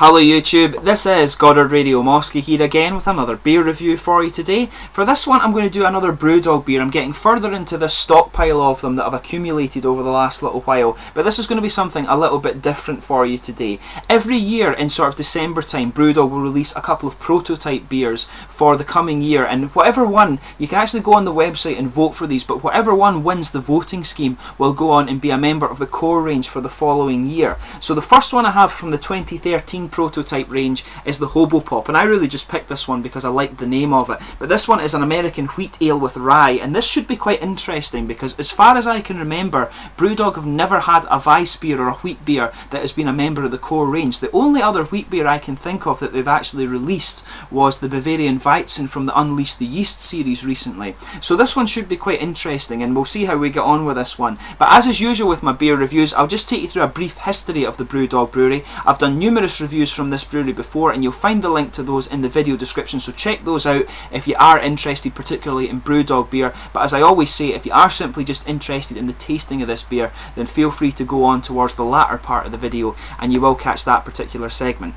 Hello YouTube, this is Goddard Radio Mosky here again with another beer review for you today. For this one I'm going to do another Brewdog beer. I'm getting further into this stockpile of them that I've accumulated over the last little while, but this is going to be something a little bit different for you today. Every year in sort of December time, Brewdog will release a couple of prototype beers for the coming year, and whatever one, you can actually go on the website and vote for these, but whatever one wins the voting scheme will go on and be a member of the core range for the following year. So the first one I have from the 2013 prototype range is the Hobo Pop, and I really just picked this one because I liked the name of it. But this one is an American wheat ale with rye, and this should be quite interesting because as far as I can remember, Brewdog have never had a Weiss beer or a wheat beer that has been a member of the core range. The only other wheat beer I can think of that they've actually released was the Bavarian Weizen from the Unleash the Yeast series recently. So this one should be quite interesting, and we'll see how we get on with this one. But as is usual with my beer reviews, I'll just take you through a brief history of the Brewdog Brewery. I've done numerous reviews from this brewery before, and you'll find the link to those in the video description, so check those out if you are interested particularly in Brewdog beer. But as I always say, if you are simply just interested in the tasting of this beer, then feel free to go on towards the latter part of the video and you will catch that particular segment.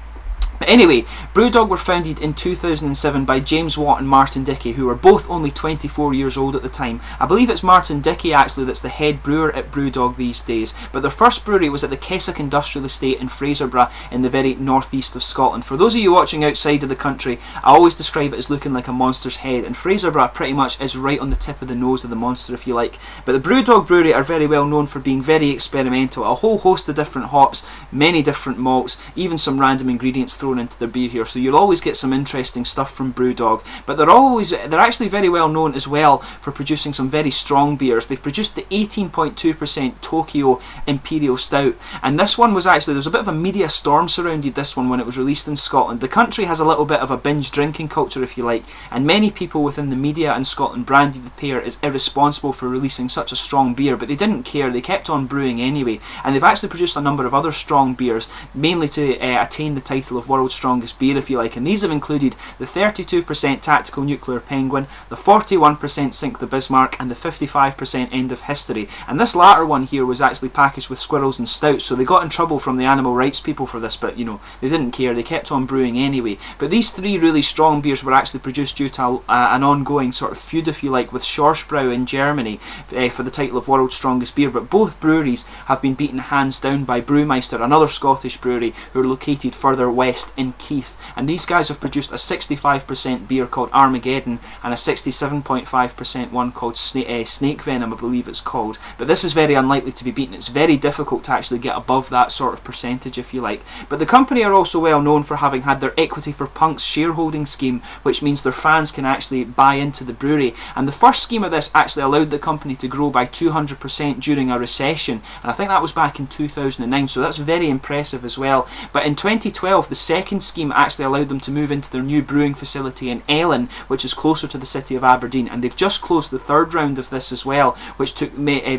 But anyway, Brewdog were founded in 2007 by James Watt and Martin Dickey, who were both only 24 years old at the time. I believe it's Martin Dickey actually that's the head brewer at Brewdog these days, but their first brewery was at the Keswick Industrial Estate in Fraserburgh in the very northeast of Scotland. For those of you watching outside of the country, I always describe it as looking like a monster's head, and Fraserburgh pretty much is right on the tip of the nose of the monster, if you like. But the Brewdog Brewery are very well known for being very experimental, a whole host of different hops, many different malts, even some random ingredients thrown into their beer here, so you'll always get some interesting stuff from Brewdog. But they're actually very well known as well for producing some very strong beers. They've produced the 18.2% Tokyo Imperial Stout, and this one was actually, there was a bit of a media storm surrounded this one when it was released in Scotland. The country has a little bit of a binge drinking culture, if you like, and many people within the media in Scotland branded the pair as irresponsible for releasing such a strong beer, but they didn't care, they kept on brewing anyway, and they've actually produced a number of other strong beers, mainly to attain the title of World's Strongest Beer, if you like, and these have included the 32% Tactical Nuclear Penguin, the 41% Sink the Bismarck, and the 55% End of History. And this latter one here was actually packaged with squirrels and stouts, so they got in trouble from the animal rights people for this, but you know, they didn't care, they kept on brewing anyway. But these three really strong beers were actually produced due to an ongoing sort of feud, if you like, with Schwarzbrau in Germany for the title of World's Strongest Beer. But both breweries have been beaten hands down by Brewmeister, another Scottish brewery who are located further west in Keith, and these guys have produced a 65% beer called Armageddon and a 67.5% one called Snake Venom, I believe it's called. But this is very unlikely to be beaten. It's very difficult to actually get above that sort of percentage, if you like. But the company are also well known for having had their Equity for Punks shareholding scheme, which means their fans can actually buy into the brewery, and the first scheme of this actually allowed the company to grow by 200% during a recession, and I think that was back in 2009, so that's very impressive as well. But in 2012 the second scheme actually allowed them to move into their new brewing facility in Ellon, which is closer to the city of Aberdeen, and they've just closed the third round of this as well, which they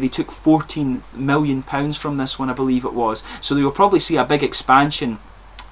took £14 million from this one, I believe it was, so they will probably see a big expansion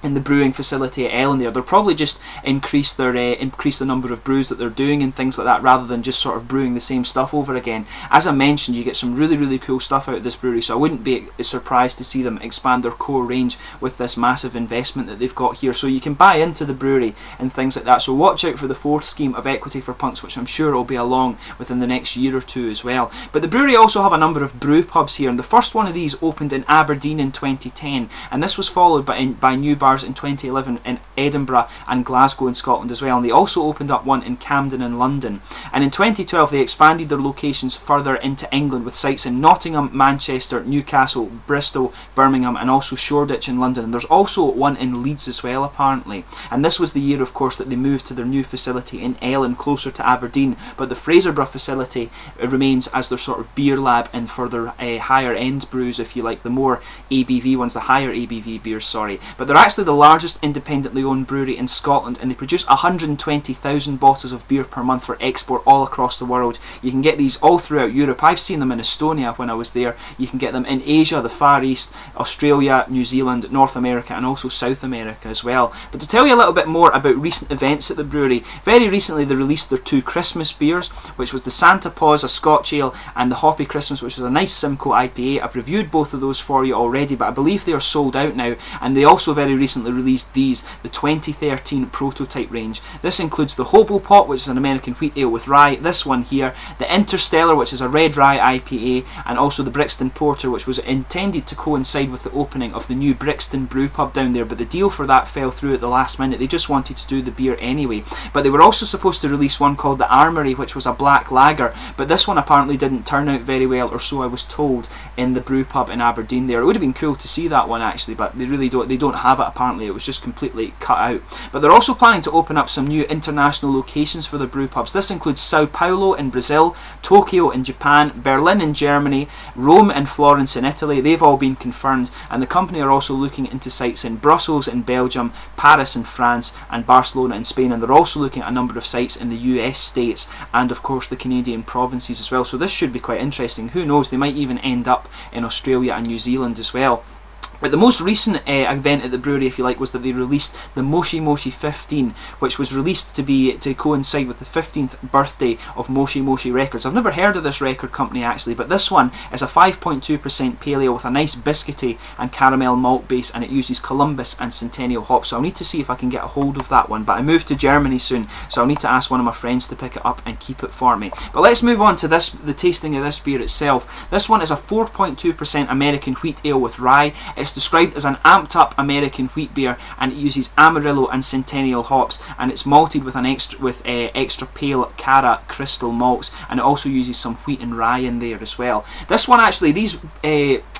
in the brewing facility at Ellon there. They'll probably just increase the number of brews that they're doing and things like that, rather than just sort of brewing the same stuff over again. As I mentioned, you get some really cool stuff out of this brewery, so I wouldn't be surprised to see them expand their core range with this massive investment that they've got here. So you can buy into the brewery and things like that. So watch out for the fourth scheme of Equity for Punks, which I'm sure will be along within the next year or two as well. But the brewery also have a number of brew pubs here, and the first one of these opened in Aberdeen in 2010, and this was followed by new bars in 2011 in Edinburgh and Glasgow in Scotland as well, and they also opened up one in Camden and London. And in 2012 they expanded their locations further into England with sites in Nottingham, Manchester, Newcastle, Bristol, Birmingham, and also Shoreditch in London, and there's also one in Leeds as well apparently. And this was the year, of course, that they moved to their new facility in Ellon, closer to Aberdeen, but the Fraserburgh facility remains as their sort of beer lab and for their higher end brews, if you like, the more ABV ones, the higher ABV beers, sorry. But they're actually the largest independently owned brewery in Scotland, and they produce 120,000 bottles of beer per month for export all across the world. You can get these all throughout Europe. I've seen them in Estonia when I was there. You can get them in Asia, the Far East, Australia, New Zealand, North America, and also South America as well. But to tell you a little bit more about recent events at the brewery, very recently they released their two Christmas beers, which was the Santa Paws, a Scotch ale, and the Hoppy Christmas, which was a nice Simcoe IPA. I've reviewed both of those for you already, but I believe they are sold out now, and they also very recently recently released these, the 2013 prototype range. This includes the Hobo Pop, which is an American wheat ale with rye, this one here, the Interstellar, which is a red rye IPA, and also the Brixton Porter, which was intended to coincide with the opening of the new Brixton brew pub down there, but the deal for that fell through at the last minute. They just wanted to do the beer anyway. But they were also supposed to release one called the Armoury, which was a black lager, but this one apparently didn't turn out very well, or so I was told, in the brew pub in Aberdeen there. It would have been cool to see that one actually, but they don't have it apparently. It was just completely cut out. But they're also planning to open up some new international locations for the brew pubs. This includes Sao Paulo in Brazil, Tokyo in Japan, Berlin in Germany, Rome and Florence in Italy. They've all been confirmed, and the company are also looking into sites in Brussels in Belgium, Paris in France, and Barcelona in Spain, and they're also looking at a number of sites in the US states and of course the Canadian provinces as well. So this should be quite interesting. Who knows, they might even end up in Australia and New Zealand as well. But the most recent event at the brewery, if you like, was that they released the Moshi Moshi 15, which was released to coincide with the 15th birthday of Moshi Moshi Records. I've never heard of this record company actually, but this one is a 5.2% pale ale with a nice biscuity and caramel malt base, and it uses Columbus and Centennial hops. So I'll need to see if I can get a hold of that one. But I move to Germany soon, so I'll need to ask one of my friends to pick it up and keep it for me. But let's move on to the tasting of this beer itself. This one is a 4.2% American wheat ale with rye. It's described as an amped up American wheat beer, and it uses Amarillo and Centennial hops, and it's malted with extra pale Cara crystal malts, and it also uses some wheat and rye in there as well. This one actually, these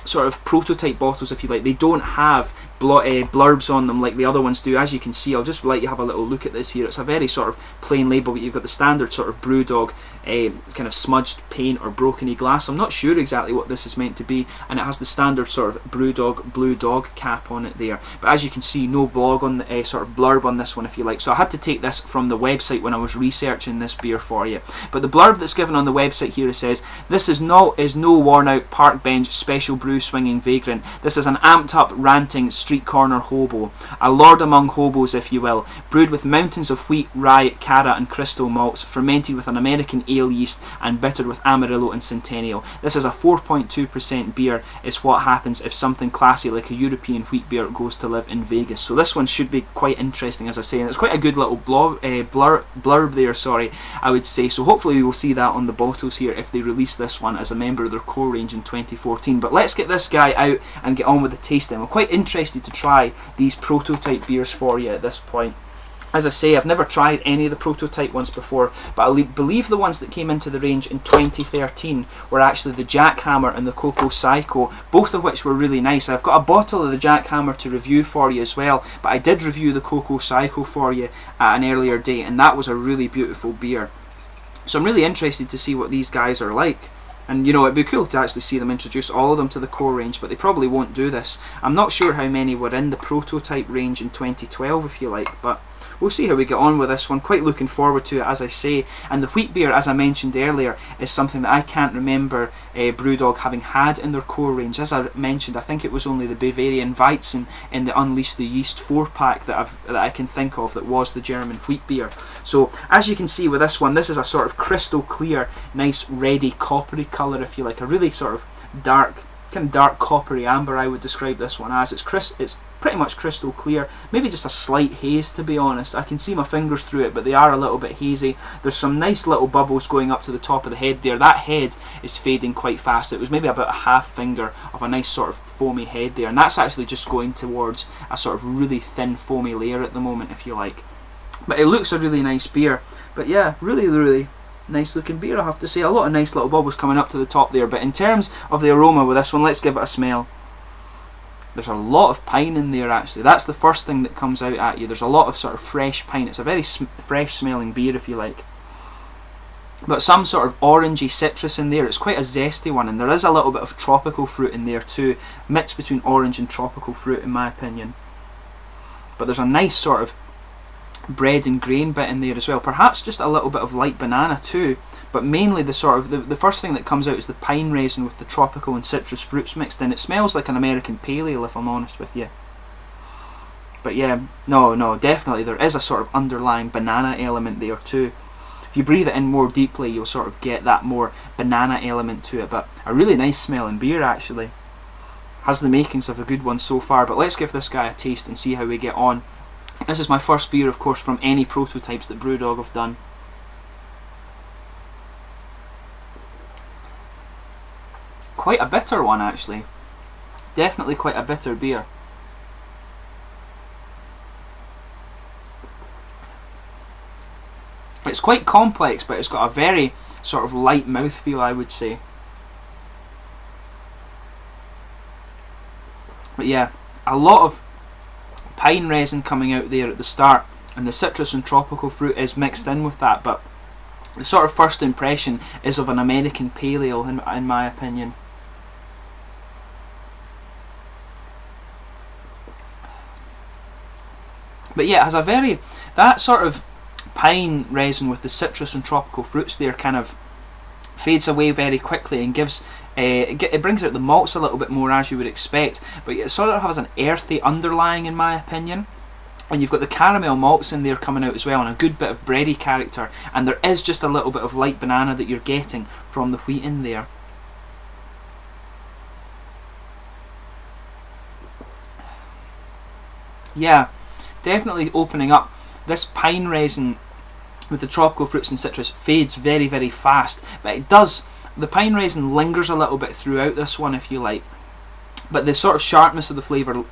sort of prototype bottles, if you like, they don't have blurbs on them like the other ones do. As you can see, I'll just let you have a little look at this here. It's a very sort of plain label, but you've got the standard sort of Brewdog kind of smudged paint or brokeny glass. I'm not sure exactly what this is meant to be, and it has the standard sort of Brewdog blue dog cap on it there. But as you can see, no blog on the sort of blurb on this one, if you like. So I had to take this from the website when I was researching this beer for you. But the blurb that's given on the website here, it says, "This is no worn out park bench special brew swinging vagrant. This is an amped up ranting street corner hobo, a lord among hobos if you will, brewed with mountains of wheat, rye, Cara and crystal malts, fermented with an American ale yeast and bittered with Amarillo and Centennial. This is a 4.2% beer. It's what happens if something classy like a European wheat beer goes to live in Vegas." So this one should be quite interesting, as I say, and it's quite a good little blurb there, sorry, I would say. So hopefully we'll see that on the bottles here if they release this one as a member of their core range in 2014. But let's get this guy out and get on with the tasting. I'm quite interested to try these prototype beers for you at this point. As I say, I've never tried any of the prototype ones before, but I believe the ones that came into the range in 2013 were actually the Jackhammer and the Cocoa Psycho, both of which were really nice. I've got a bottle of the Jackhammer to review for you as well, but I did review the Cocoa Psycho for you at an earlier date, and that was a really beautiful beer. So I'm really interested to see what these guys are like. And you know, it'd be cool to actually see them introduce all of them to the core range, but they probably won't do this. I'm not sure how many were in the prototype range in 2012, if you like, but we'll see how we get on with this one. Quite looking forward to it, as I say. And the wheat beer, as I mentioned earlier, is something that I can't remember Brewdog having had in their core range. As I mentioned, I think it was only the Bavarian Weizen in the Unleash the Yeast 4-pack that I can think of that was the German wheat beer. So as you can see with this one, this is a sort of crystal clear, nice reddy coppery colour, if you like. A really sort of dark, kind of dark coppery amber, I would describe this one as. It's pretty much crystal clear, maybe just a slight haze, to be honest. I can see my fingers through it, but they are a little bit hazy. There's some nice little bubbles going up to the top of the head there. That head is fading quite fast. It was maybe about a half finger of a nice sort of foamy head there, and that's actually just going towards a sort of really thin foamy layer at the moment, if you like. But it looks a really nice beer. But yeah, really nice looking beer, I have to say. A lot of nice little bubbles coming up to the top there. But in terms of the aroma with this one, let's give it a smell. There's a lot of pine in there actually. That's the first thing that comes out at you. There's a lot of sort of fresh pine. It's a very fresh smelling beer, if you like. But some sort of orangey citrus in there. It's quite a zesty one, and there is a little bit of tropical fruit in there too. Mixed between orange and tropical fruit, in my opinion. But there's a nice sort of bread and grain bit in there as well. Perhaps just a little bit of light banana too. But mainly the sort of the first thing that comes out is the pine resin with the tropical and citrus fruits mixed in. It smells like an American pale ale, if I'm honest with you. But yeah, no, definitely there is a sort of underlying banana element there too. If you breathe it in more deeply, you'll sort of get that more banana element to it. But a really nice smelling beer actually. has the makings of a good one so far. But let's give this guy a taste and see how we get on. This is my first beer, of course, from any prototypes that Brewdog have done. Quite a bitter one, actually. Definitely quite a bitter beer. It's quite complex, but it's got a very sort of light mouthfeel, I would say. But yeah, a lot of pine resin coming out there at the start, and the citrus and tropical fruit is mixed in with that, but the sort of first impression is of an American pale ale, in my opinion. But yeah, it has a very, that sort of pine resin with the citrus and tropical fruits there kind of fades away very quickly and gives, it brings out the malts a little bit more, as you would expect, but it sort of has an earthy underlying, in my opinion. And you've got the caramel malts in there coming out as well, and a good bit of bready character, and there is just a little bit of light banana that you're getting from the wheat in there. Yeah, definitely opening up. This pine resin with the tropical fruits and citrus fades very, very fast, but it does, the pine resin lingers a little bit throughout this one, if you like, but the sort of sharpness of the flavour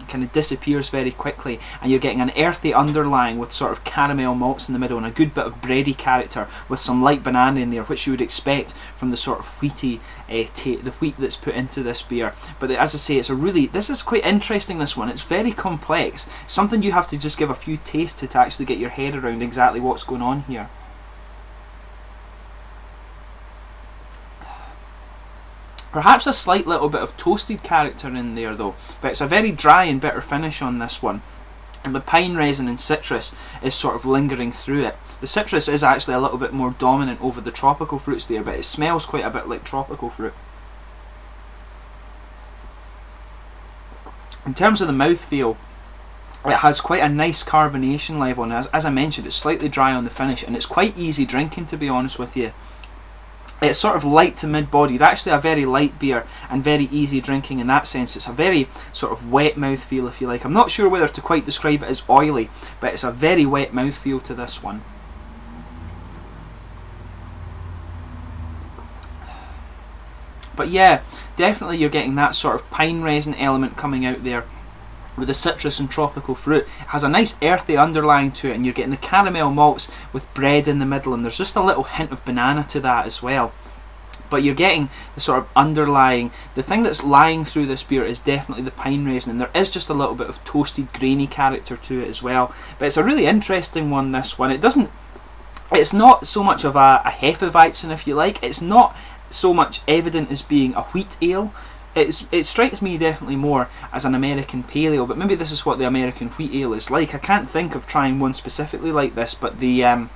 kind of disappears very quickly, and you're getting an earthy underlying with sort of caramel malts in the middle and a good bit of bready character with some light banana in there, which you would expect from the sort of wheaty the wheat that's put into this beer. But as I say, it's a really, this is quite interesting, this one. It's very complex, something you have to just give a few tastes to actually get your head around exactly what's going on here. Perhaps a slight little bit of toasted character in there though, but it's a very dry and bitter finish on this one, and the pine resin and citrus is sort of lingering through it. The citrus is actually a little bit more dominant over the tropical fruits there, but it smells quite a bit like tropical fruit. In terms of the mouthfeel, it has quite a nice carbonation level, and as I mentioned, it's slightly dry on the finish, and it's quite easy drinking, to be honest with you. It's sort of light to mid-bodied, actually a very light beer and very easy drinking in that sense. It's a very sort of wet mouthfeel, if you like. I'm not sure whether to quite describe it as oily, but it's a very wet mouthfeel to this one. But yeah, definitely you're getting that sort of pine resin element coming out there with the citrus and tropical fruit. It has a nice earthy underlying to it, and you're getting the caramel malts with bread in the middle, and there's just a little hint of banana to that as well. But you're getting the sort of underlying, the thing that's lying through this beer is definitely the pine resin, and there is just a little bit of toasted grainy character to it as well. But it's a really interesting one, this one. It's not so much of a Hefeweizen, if you like. It's not so much evident as being a wheat ale. It strikes me definitely more as an American pale ale, but maybe this is what the American wheat ale is like. I can't think of trying one specifically like this, but the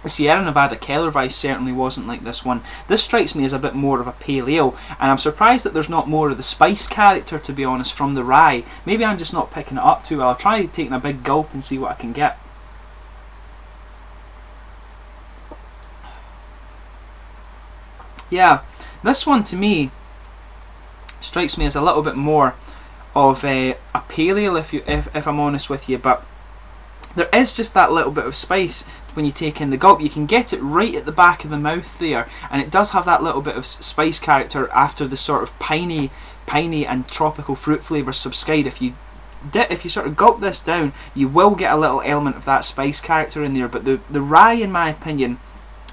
Sierra Nevada Kellerweiss certainly wasn't like this one. This strikes me as a bit more of a pale ale, and I'm surprised that there's not more of the spice character, to be honest, from the rye. Maybe I'm just not picking it up too well. I'll try taking a big gulp and see what I can get. Yeah, this one to me strikes me as a little bit more of a pale ale, if I'm honest with you, but there is just that little bit of spice when you take in the gulp. You can get it right at the back of the mouth there, and it does have that little bit of spice character after the sort of piney and tropical fruit flavours subside. If you sort of gulp this down, you will get a little element of that spice character in there, but the rye, in my opinion,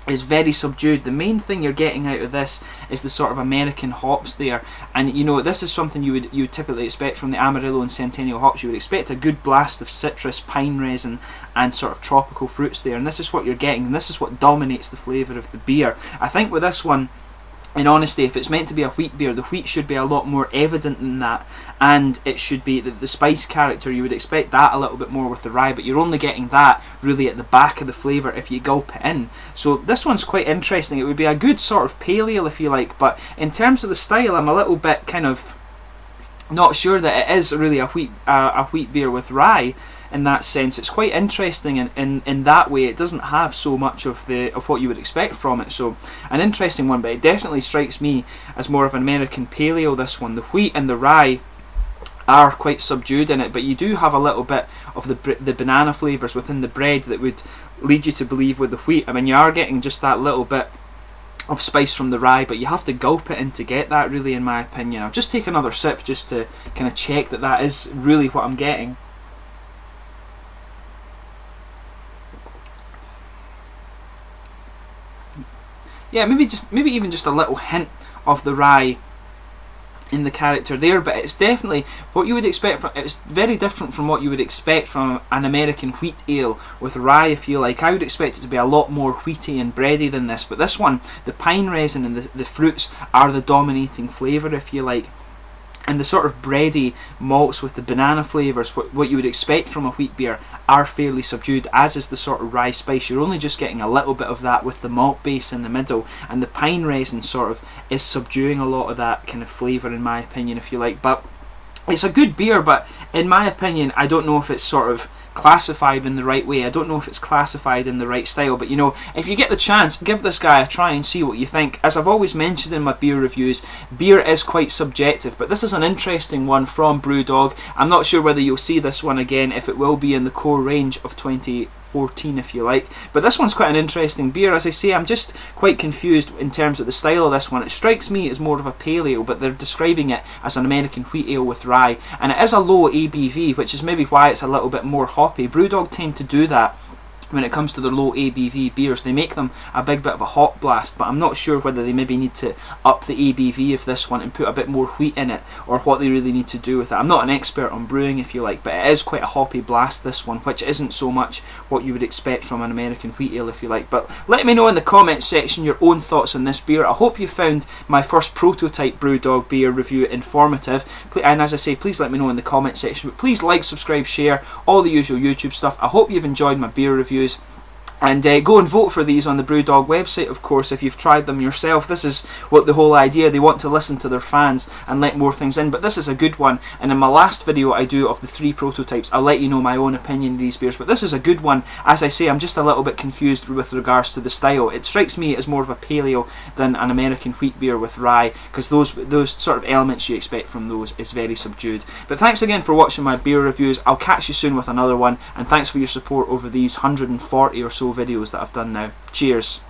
is very subdued. The main thing you're getting out of this is the sort of American hops there, and you know, this is something you would typically expect from the Amarillo and Centennial hops. You would expect a good blast of citrus, pine resin and sort of tropical fruits there, and this is what you're getting, and this is what dominates the flavour of the beer. I think with this one, in honesty, if it's meant to be a wheat beer, the wheat should be a lot more evident than that, and it should be the spice character. You would expect that a little bit more with the rye, but you're only getting that really at the back of the flavour if you gulp it in. So this one's quite interesting. It would be a good sort of pale ale, if you like, but in terms of the style, I'm a little bit kind of not sure that it is really a wheat beer with rye. In that sense, it's quite interesting in that way. It doesn't have so much of what you would expect from it. So an interesting one, but it definitely strikes me as more of an American pale ale, this one. The wheat and the rye are quite subdued in it, but you do have a little bit of the banana flavours within the bread that would lead you to believe with the wheat. I mean, you are getting just that little bit of spice from the rye, but you have to gulp it in to get that, really, in my opinion. I'll just take another sip just to kind of check that that is really what I'm getting. Yeah, maybe even just a little hint of the rye in the character there, but it's definitely what you would expect from. It's very different from what you would expect from an American wheat ale with rye. I feel like I would expect it to be a lot more wheaty and bready than this, but this one, the pine resin and the fruits are the dominating flavour, if you like. And the sort of bready malts with the banana flavours, what you would expect from a wheat beer, are fairly subdued, as is the sort of rye spice. You're only just getting a little bit of that with the malt base in the middle, and the pine resin sort of is subduing a lot of that kind of flavour, in my opinion, if you like. But it's a good beer, but in my opinion, I don't know if it's sort of classified in the right way. I don't know if it's classified in the right style, but you know, if you get the chance, give this guy a try and see what you think. As I've always mentioned in my beer reviews, beer is quite subjective, but this is an interesting one from Brewdog. I'm not sure whether you'll see this one again, if it will be in the core range of 2014, if you like, but this one's quite an interesting beer. As I say, I'm just quite confused in terms of the style of this one. It strikes me as more of a pale ale, but they're describing it as an American wheat ale with rye, and it is a low ABV, which is maybe why it's a little bit more hoppy. Brewdog tend to do that when it comes to their low ABV beers. They make them a big bit of a hop blast, but I'm not sure whether they maybe need to up the ABV of this one and put a bit more wheat in it, or what they really need to do with it. I'm not an expert on brewing, if you like, but it is quite a hoppy blast, this one, which isn't so much what you would expect from an American wheat ale, if you like. But let me know in the comments section your own thoughts on this beer. I hope you found my first prototype Brewdog beer review informative, and as I say, please let me know in the comments section. But please like, subscribe, share, all the usual YouTube stuff. I hope you've enjoyed my beer reviews. And go and vote for these on the Brewdog website, of course, if you've tried them yourself. This is what the whole idea, they want to listen to their fans and let more things in. But this is a good one, and in my last video I do of the 3 prototypes, I'll let you know my own opinion of these beers. But this is a good one. As I say, I'm just a little bit confused with regards to the style. It strikes me as more of a pale ale than an American wheat beer with rye, because those sort of elements you expect from those is very subdued. But thanks again for watching my beer reviews. I'll catch you soon with another one, and thanks for your support over these 140 or so videos that I've done now. Cheers.